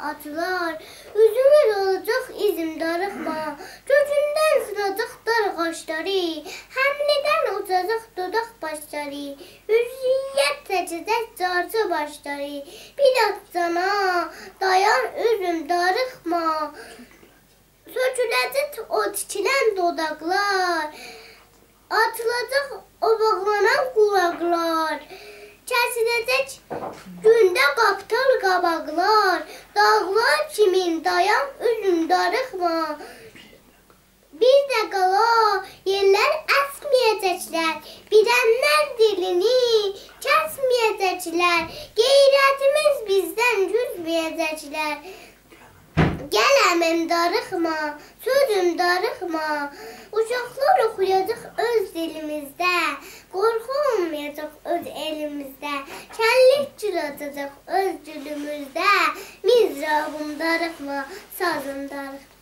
atılar. Üzümüz olacaq izim darıxma. Kökündən sınacaq dar qaşları. Həmlədən ucacaq dodaq başları. Hürriyyət təcədə carcı başları. Bir atcana dayan üzüm darıxma. Söküləcək o tikilən dodaqlar. Atılacaq o bağlanan qulaqlar. Kəsiləcək gündə qaptal qabaqlar. Dağlar kimin dayan üzüm darıxma. Bir də qala yerlər əsməyəcəklər. Bilənlər dilini kəsməyəcəklər. Qeyrətimiz bizdən güzməyəcəklər. Gəl əmim darıxma, sözüm darıxma. Uşaqlar oxuyacaq öz dilimizdə. Qorxu olmayacaq öz elimizdə. Kəllik cıracaq öz gülümüzdə. Mizrabım darıxma, sazım darıxma.